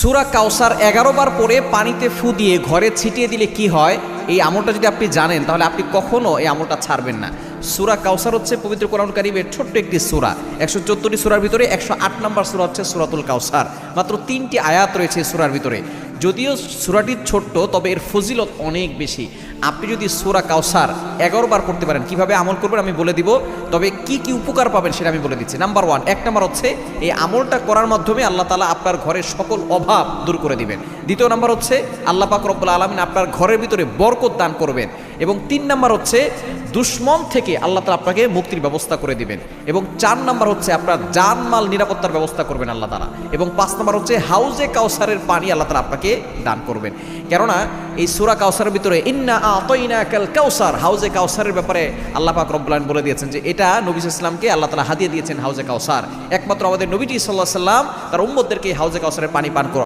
সূরা কাউসার 11 বার পরে পানিতে ফু দিয়ে ঘরে ছিটিয়ে দিলে কি হয়, এই আমলটা যদি আপনি জানেন তাহলে আপনি কখনো এই আমলটা ছাড়বেন না। সূরা কাউসার হচ্ছে পবিত্র কোরআন কারীমের ছোট্ট একটি সূরা। 114টি সূরার ভিতরে 108 নম্বর সূরা হচ্ছে সূরাতুল কাউসার। মাত্র 3টি আয়াত রয়েছে এই সূরার ভিতরে। যদিও সূরাটি ছোট্ট, তবে এর ফজিলত অনেক বেশি। আপনি যদি সূরা কাউসার 11 বার পড়তে পারেন, কিভাবে আমল করবেন আমি বলে দিব, তবে কি কি উপকার পাবেন সেটা আমি বলে দিচ্ছি। নাম্বার 1, 1 নাম্বার হচ্ছে এই আমলটা করার মাধ্যমে আল্লাহ তাআলা আপনার ঘরের সকল অভাব দূর করে দিবেন। দ্বিতীয় নাম্বার হচ্ছে আল্লাহ পাক রব্বুল আলামিন আপনার ঘরের ভিতরে বরকত দান করবেন। এবং 3 নাম্বার হচ্ছে দুশমন থেকে আল্লাহ তাআলা আপনাকে মুক্তির ব্যবস্থা করে দিবেন। এবং 4 নাম্বার হচ্ছে আপনার জানমাল নিরাপত্তার ব্যবস্থা করবেন আল্লাহ তাআলা। এবং 5 নাম্বার হচ্ছে হাউজে কাউসারের পানি আল্লাহ তাআলা আপনাকে দান করবেন। কেননা এই সূরা কাউসারের ভিতরে ইন্না আতাইনাকাল কাউসার, হাউজে কাউসারের ব্যাপারে আল্লাহ পাক রব্বুল আলামিন বলে দিয়েছেন যে এটা নবী সাল্লাল্লাহু আলাইহি ওয়াসাল্লামকে আল্লাহ তাআলা হাদিয়া দিয়েছেন হাউজে কাউসার। একমাত্র আমাদের নবীজি সাল্লাল্লাহু আলাইহি ওয়াসাল্লাম তার উম্মতদেরকে হাউজে কাউসারের পানি পান